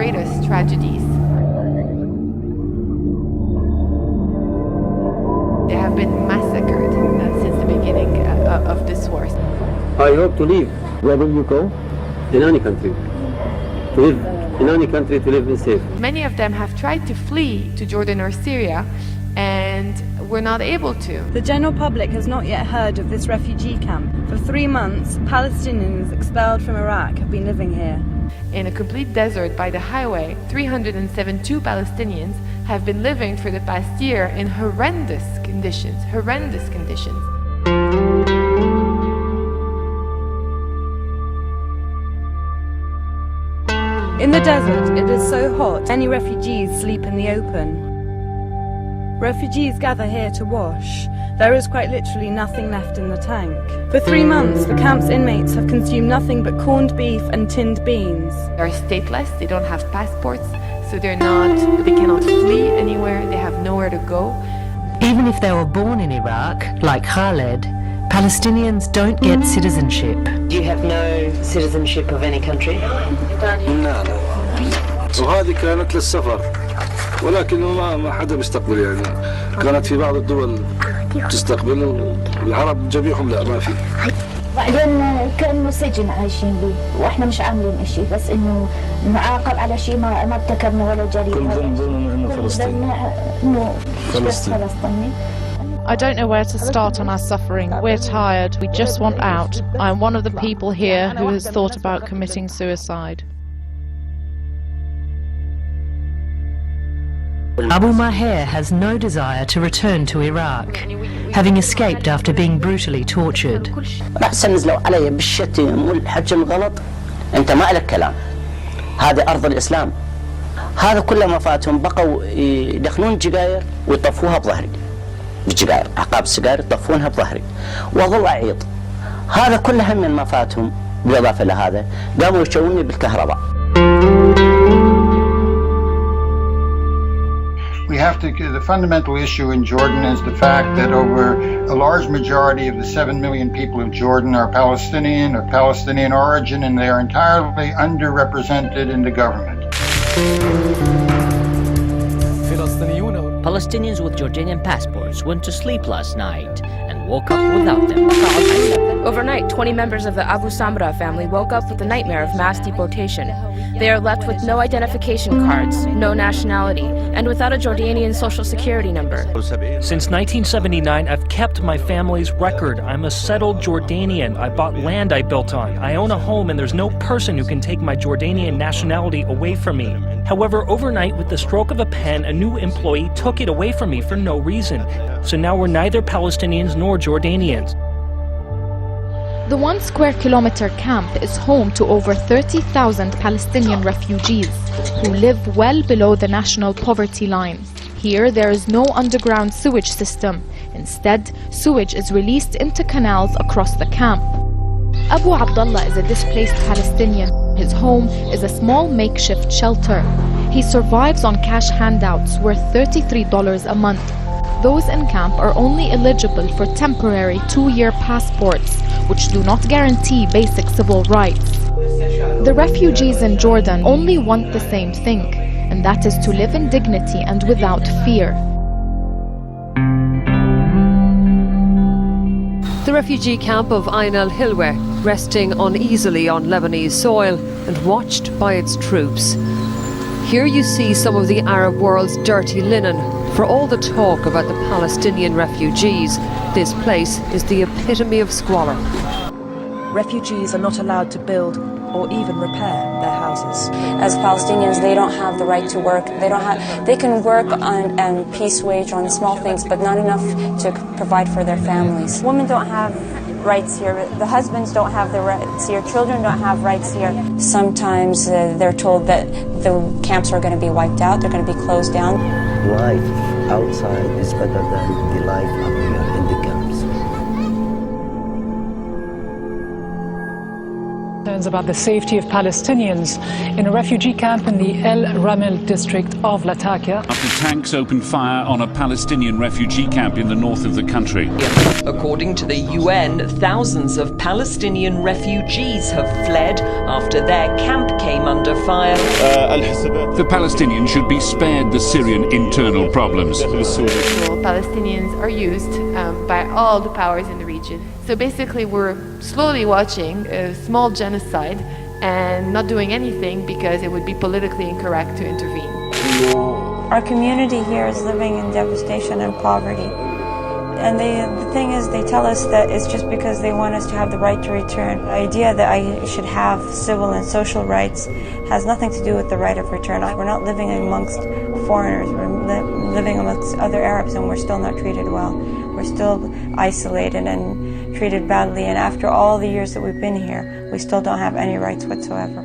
greatest tragedies. They have been massacred since the beginning of this war. I hope to live. Where will you go? In any country. To live in any country, to live in safe. Many of them have tried to flee to Jordan or Syria and were not able to. The general public has not yet heard of this refugee camp. For 3 months, Palestinians expelled from Iraq have been living here. In a complete desert by the highway, 372 Palestinians have been living for the past year in horrendous conditions. In the desert, it is so hot, many refugees sleep in the open. Refugees gather here to wash. There is quite literally nothing left in the tank. For 3 months, the camp's inmates have consumed nothing but corned beef and tinned beans. They are stateless, they don't have passports, so they cannot flee anywhere, they have nowhere to go. Even if they were born in Iraq, like Khaled, Palestinians don't get citizenship. Do you have no citizenship of any country? لا وهذه كانت للسفر ولكن ما حدا بيستقبل يعني كانت في بعض الدول تستقبل العرب جميعهم لا ما في بعدين كأنه سجن عايشين به واحنا مش عاملين اشي بس انه نعاقب على شيء ما ارتكبنا ولا جريمه كل ظن انه فلسطيني. I don't know where to start on our suffering. We're tired. We just want out. I'm one of the people here who has thought about committing suicide. Abu Maher has no desire to return to Iraq, having escaped after being brutally tortured. أحسن نزلوا علي بالشتم والحجم غلط أنت ما لك كلام هذه أرض الإسلام هذا كل ما فاتهم بقوا يدخلون الجزائر ويطفوها بظهري بالجزائر عقاب السجائر يطفونها بظهري وظل أعيط هذا كل هم من ما فاتهم بالإضافة لهذا قاموا يشوني بالكهرباء. The fundamental issue in Jordan is the fact that over a large majority of the 7 million people of Jordan are Palestinian or Palestinian origin, and they are entirely underrepresented in the government. Palestinians with Jordanian passports went to sleep last night and woke up without them. Overnight, 20 members of the Abu Samra family woke up with the nightmare of mass deportation. They are left with no identification cards, no nationality, and without a Jordanian social security number. Since 1979, I've kept my family's record. I'm a settled Jordanian. I bought land I built on. I own a home, and there's no person who can take my Jordanian nationality away from me. However, overnight, with the stroke of a pen, a new employee took it away from me for no reason. So now we're neither Palestinians nor Jordanians. The 1 square kilometer camp is home to over 30,000 Palestinian refugees who live well below the national poverty line. Here there is no underground sewage system. Instead, sewage is released into canals across the camp. Abu Abdullah is a displaced Palestinian. His home is a small makeshift shelter. He survives on cash handouts worth $33 a month. Those in camp are only eligible for temporary 2-year passports, which do not guarantee basic civil rights. The refugees in Jordan only want the same thing, and that is to live in dignity and without fear. The refugee camp of Ain al-Hilwa, resting uneasily on Lebanese soil and watched by its troops. Here you see some of the Arab world's dirty linen. For all the talk about the Palestinian refugees, this place is the epitome of squalor. Refugees are not allowed to build or even repair their houses. As Palestinians, they don't have the right to work. They can work on piece wage on small things, but not enough to provide for their families. Women don't have rights here. The husbands don't have the rights here. Children don't have rights here. Sometimes they're told that the camps are going to be wiped out. They're going to be closed down. Life outside is better than the life up here in the camps. concerns about the safety of Palestinians in a refugee camp in the El Ramel district of Latakia. After tanks opened fire on a Palestinian refugee camp in the north of the country. According to the UN, thousands of Palestinian refugees have fled after their camp came under fire. The Palestinians should be spared the Syrian internal problems. Palestinians are used by all the powers in the region. So basically we're slowly watching a small genocide and not doing anything because it would be politically incorrect to intervene. Our community here is living in devastation and poverty. And the thing is, they tell us that it's just because they want us to have the right to return. The idea that I should have civil and social rights has nothing to do with the right of return. We're not living amongst foreigners, we're living amongst other Arabs, and we're still not treated well. We're still isolated and treated badly, and after all the years that we've been here, we still don't have any rights whatsoever.